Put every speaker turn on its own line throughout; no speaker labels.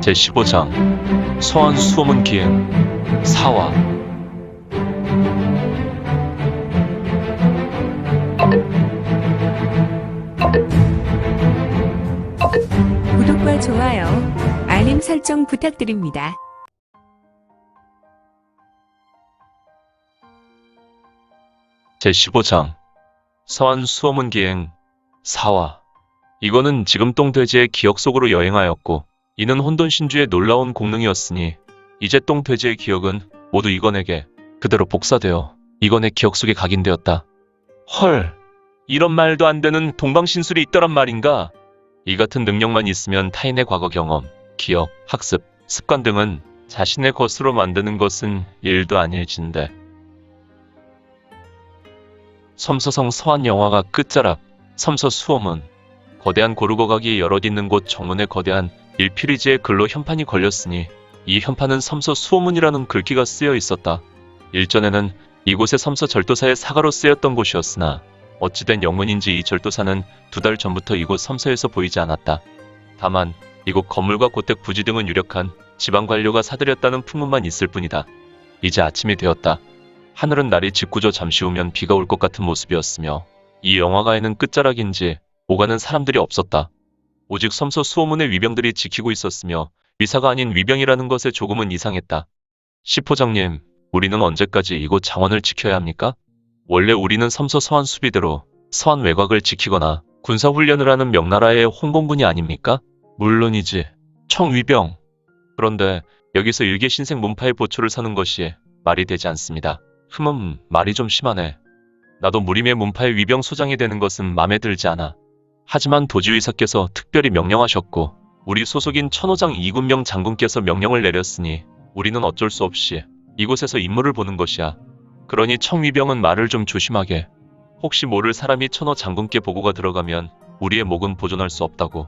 제15장 서한 수호문 기행 4화.
구독과 좋아요, 알림 설정 부탁드립니다.
제15장 서한 수호문 기행 4화. 이거는 지금 똥돼지의 기억 속으로 여행하였고, 이는 혼돈신주의 놀라운 공능이었으니 이제 똥돼지의 기억은 모두 이건에게 그대로 복사되어 이건의 기억 속에 각인되었다. 헐, 이런 말도 안 되는 동방신술이 있더란 말인가? 이 같은 능력만 있으면 타인의 과거 경험, 기억, 학습, 습관 등은 자신의 것으로 만드는 것은 일도 아닐진데. 섬서성 서한 영화가 끝자락. 섬서 수호문. 거대한 고루거각이 여럿 있는 곳 정문에 거대한 일필이지의 글로 현판이 걸렸으니 이 현판은 섬서 수호문이라는 글귀가 쓰여 있었다. 일전에는 이곳에 섬서 절도사의 사가로 쓰였던 곳이었으나 어찌된 영문인지 이 절도사는 2달 전부터 이곳 섬서에서 보이지 않았다. 다만 이곳 건물과 고택 부지 등은 유력한 지방관료가 사들였다는 풍문만 있을 뿐이다. 이제 아침이 되었다. 하늘은 날이 짓궂어 잠시 후면 비가 올 것 같은 모습이었으며 이 영화가에는 끝자락인지 오가는 사람들이 없었다. 오직 섬서 수호문의 위병들이 지키고 있었으며 위사가 아닌 위병이라는 것에 조금은 이상했다. 시포장님, 우리는 언제까지 이곳 장원을 지켜야 합니까? 원래 우리는 섬서 서한 수비대로 서한 외곽을 지키거나 군사훈련을 하는 명나라의 홍공군이 아닙니까? 물론이지. 청위병. 그런데 여기서 일개 신생 문파의 보초를 서는 것이 말이 되지 않습니다. 말이 좀 심하네. 나도 무림의 문파의 위병 소장이 되는 것은 맘에 들지 않아. 하지만 도지의사께서 특별히 명령하셨고 우리 소속인 천호장 이군명 장군께서 명령을 내렸으니 우리는 어쩔 수 없이 이곳에서 임무를 보는 것이야. 그러니 청위병은 말을 좀 조심하게. 혹시 모를 사람이 천호 장군께 보고가 들어가면 우리의 목은 보존할 수 없다고.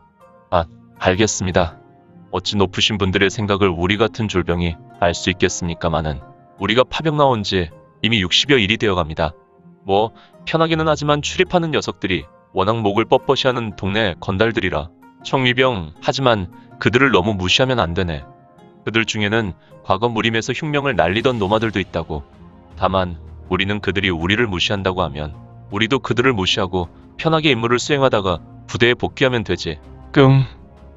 아, 알겠습니다. 어찌 높으신 분들의 생각을 우리 같은 졸병이 알 수 있겠습니까마는 우리가 파병 나온 지 이미 60여 일이 되어갑니다. 뭐 편하기는 하지만 출입하는 녀석들이 워낙 목을 뻣뻣이하는 동네 건달들이라. 청위병, 하지만 그들을 너무 무시하면 안 되네. 그들 중에는 과거 무림에서 흉명을 날리던 노마들도 있다고. 다만 우리는 그들이 우리를 무시한다고 하면 우리도 그들을 무시하고 편하게 임무를 수행하다가 부대에 복귀하면 되지.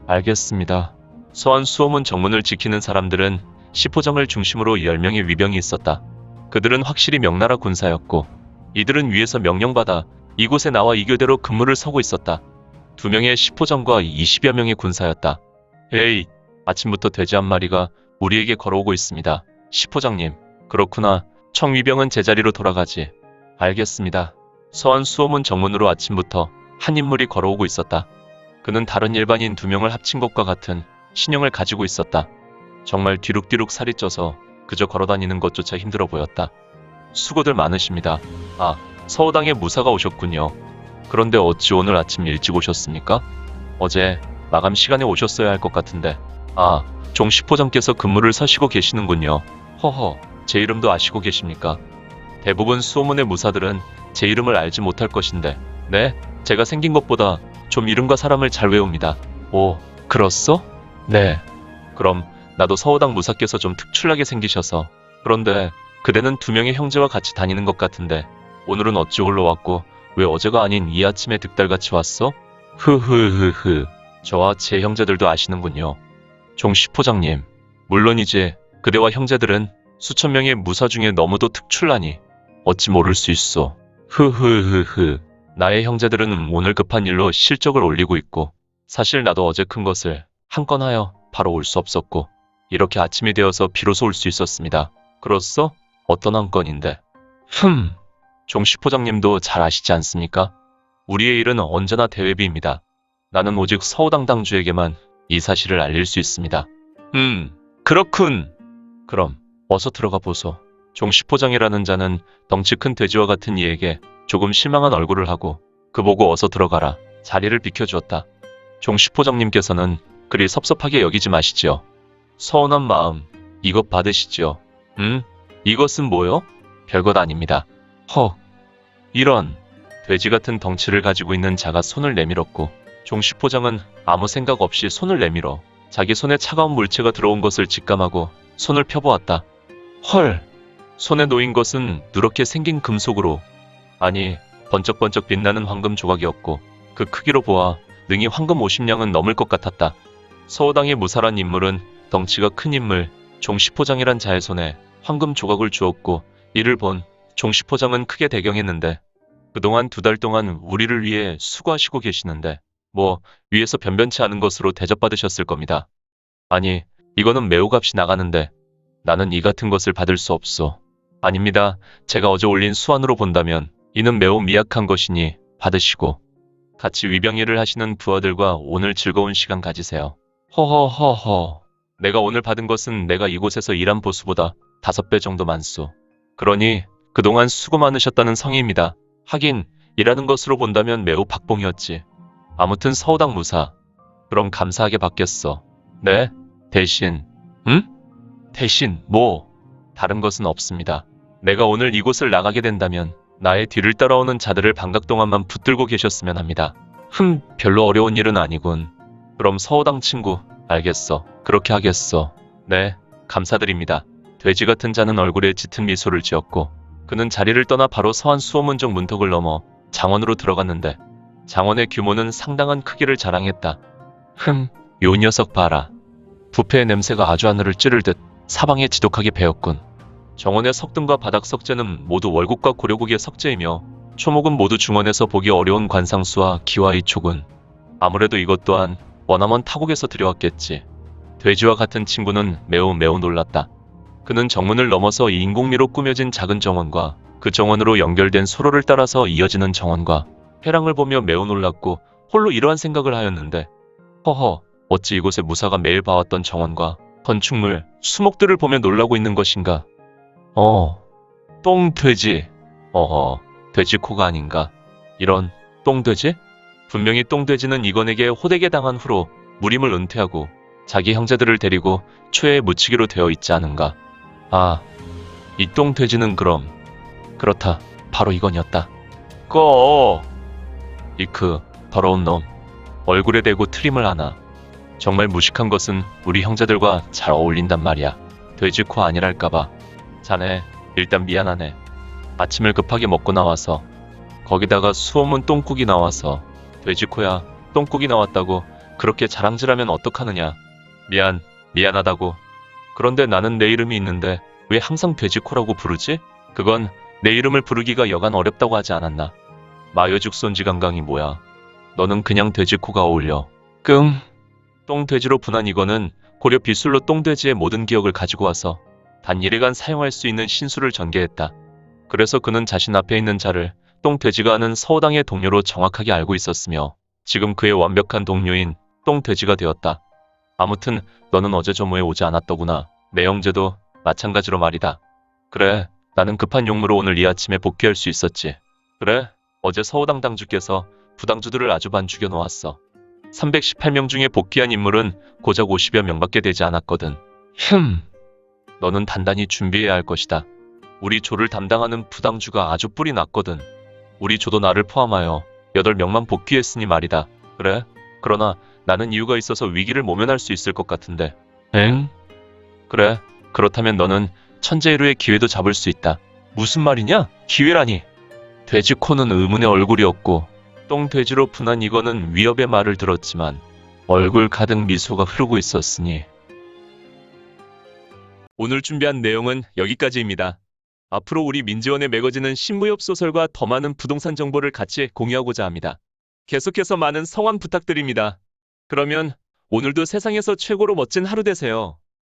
알겠습니다. 서한 수호문 정문을 지키는 사람들은 시포정을 중심으로 10명의 위병이 있었다. 그들은 확실히 명나라 군사였고 이들은 위에서 명령받아 이곳에 나와 이 교대로 근무를 서고 있었다. 2명의 시포정과 20여 명의 군사였다. 에이, 아침부터 돼지 한 마리가 우리에게 걸어오고 있습니다. 시포장님. 그렇구나. 청위병은 제자리로 돌아가지. 알겠습니다. 서한 수호문 정문으로 아침부터 한 인물이 걸어오고 있었다. 그는 다른 일반인 2명을 합친 것과 같은 신형을 가지고 있었다. 정말 뒤룩뒤룩 살이 쪄서 그저 걸어다니는 것조차 힘들어 보였다. 수고들 많으십니다. 아, 서호당의 무사가 오셨군요. 그런데 어찌 오늘 아침 일찍 오셨습니까? 어제 마감 시간에 오셨어야 할 것 같은데. 아, 종시포장께서 근무를 서시고 계시는군요. 허허, 제 이름도 아시고 계십니까? 대부분 수호문의 무사들은 제 이름을 알지 못할 것인데. 네, 제가 생긴 것보다 좀 이름과 사람을 잘 외웁니다. 오, 그렇소? 네. 그럼 나도 서호당 무사께서 좀 특출나게 생기셔서. 그런데 그대는 2명의 형제와 같이 다니는 것 같은데 오늘은 어찌 홀로 왔고 왜 어제가 아닌 이 아침에 득달같이 왔어? 흐흐흐흐. 저와 제 형제들도 아시는군요. 종시포장님. 물론이지. 그대와 형제들은 수천 명의 무사 중에 너무도 특출나니 어찌 모를 수 있소. 흐흐흐흐. 나의 형제들은 오늘 급한 일로 실적을 올리고 있고 사실 나도 어제 큰 것을 한 건 하여 바로 올 수 없었고 이렇게 아침이 되어서 비로소 올 수 있었습니다. 그렇소? 어떤 한 건인데? 종시포장님도 잘 아시지 않습니까? 우리의 일은 언제나 대회비입니다. 나는 오직 서호당 당주에게만 이 사실을 알릴 수 있습니다. 그렇군. 그럼 어서 들어가 보소. 종시포장이라는 자는 덩치 큰 돼지와 같은 이에게 조금 실망한 얼굴을 하고 그보고 어서 들어가라 자리를 비켜주었다. 종시포장님께서는 그리 섭섭하게 여기지 마시지요. 서운한 마음 이것 받으시지요. 이것은 뭐요? 별것 아닙니다. 헉, 이런. 돼지 같은 덩치를 가지고 있는 자가 손을 내밀었고 종시포장은 아무 생각 없이 손을 내밀어 자기 손에 차가운 물체가 들어온 것을 직감하고 손을 펴보았다. 헐! 손에 놓인 것은 누렇게 생긴 금속으로, 아니, 번쩍번쩍 빛나는 황금 조각이었고 그 크기로 보아 능히 황금 50냥은 넘을 것 같았다. 서호당의 무사란 인물은 덩치가 큰 인물 종시포장이란 자의 손에 황금 조각을 주었고 이를 본 종시포장은 크게 대경했는데 그동안 2달 동안 우리를 위해 수고하시고 계시는데 뭐 위에서 변변치 않은 것으로 대접받으셨을 겁니다. 아니, 이거는 매우 값이 나가는데 나는 이 같은 것을 받을 수 없소. 아닙니다. 제가 어제 올린 수완으로 본다면 이는 매우 미약한 것이니 받으시고 같이 위병일을 하시는 부하들과 오늘 즐거운 시간 가지세요. 허허허허. 내가 오늘 받은 것은 내가 이곳에서 일한 보수보다 5배 정도 많소. 그러니 그동안 수고 많으셨다는 성의입니다. 하긴 일하는 것으로 본다면 매우 박봉이었지. 아무튼 서호당 무사. 그럼 감사하게 받겠어. 네? 대신. 응? 대신 뭐? 다른 것은 없습니다. 내가 오늘 이곳을 나가게 된다면 나의 뒤를 따라오는 자들을 반각 동안만 붙들고 계셨으면 합니다. 별로 어려운 일은 아니군. 그럼 서호당 친구, 알겠어. 그렇게 하겠어. 네, 감사드립니다. 돼지 같은 자는 얼굴에 짙은 미소를 지었고 그는 자리를 떠나 바로 서한 수호문정 문턱을 넘어 장원으로 들어갔는데 장원의 규모는 상당한 크기를 자랑했다. 요 녀석 봐라. 부패의 냄새가 아주 하늘을 찌를 듯 사방에 지독하게 배었군. 정원의 석등과 바닥 석재는 모두 월곡과 고려국의 석재이며 초목은 모두 중원에서 보기 어려운 관상수와 기와의 촉은 아무래도 이것 또한 머나먼 타국에서 들여왔겠지. 돼지와 같은 친구는 매우 놀랐다. 그는 정문을 넘어서 이 인공미로 꾸며진 작은 정원과 그 정원으로 연결된 소로를 따라서 이어지는 정원과 회랑을 보며 매우 놀랐고 홀로 이러한 생각을 하였는데 허허, 어찌 이곳에 무사가 매일 봐왔던 정원과 건축물, 수목들을 보며 놀라고 있는 것인가. 똥돼지. 어허, 돼지코가 아닌가. 이런, 똥돼지? 분명히 똥돼지는 이건에게 호되게 당한 후로 무림을 은퇴하고 자기 형제들을 데리고 초에 묻히기로 되어 있지 않은가. 아, 이 똥돼지는 그럼. 그렇다, 바로 이건이었다. 이크, 더러운 놈. 얼굴에 대고 트림을 하나. 정말 무식한 것은 우리 형제들과 잘 어울린단 말이야. 돼지코 아니랄까봐. 자네, 일단 미안하네. 아침을 급하게 먹고 나와서 거기다가 수호문 똥국이 나와서 돼지코야, 똥국이 나왔다고 그렇게 자랑질하면 어떡하느냐. 미안하다고. 그런데 나는 내 이름이 있는데 왜 항상 돼지코라고 부르지? 그건 내 이름을 부르기가 여간 어렵다고 하지 않았나. 마여죽손지강강이 뭐야. 너는 그냥 돼지코가 어울려. 끙. 똥돼지로 분한 이거는 고려 비술로 똥돼지의 모든 기억을 가지고 와서 단 1일간 사용할 수 있는 신수를 전개했다. 그래서 그는 자신 앞에 있는 자를 똥돼지가 아는 서호당의 동료로 정확하게 알고 있었으며 지금 그의 완벽한 동료인 똥돼지가 되었다. 아무튼 너는 어제 저모에 오지 않았더구나. 내 형제도 마찬가지로 말이다. 그래, 나는 급한 용무로 오늘 이 아침에 복귀할 수 있었지. 그래, 어제 서호당 당주께서 부당주들을 아주 반 죽여놓았어. 318명 중에 복귀한 인물은 고작 50여 명밖에 되지 않았거든. 너는 단단히 준비해야 할 것이다. 우리 조를 담당하는 부당주가 아주 뿔이 났거든. 우리 조도 나를 포함하여 8명만 복귀했으니 말이다. 그래? 그러나 나는 이유가 있어서 위기를 모면할 수 있을 것 같은데. 엥? 그래, 그렇다면 너는 천재의루의 기회도 잡을 수 있다. 무슨 말이냐? 기회라니. 돼지코는 의문의 얼굴이었고 똥돼지로 분한 이거는 위협의 말을 들었지만 얼굴 가득 미소가 흐르고 있었으니. 오늘 준비한 내용은 여기까지입니다. 앞으로 우리 민지원에 매거지는 신무협 소설과 더 많은 부동산 정보를 같이 공유하고자 합니다. 계속해서 많은 성원 부탁드립니다. 그러면 오늘도 세상에서 최고로 멋진 하루 되세요.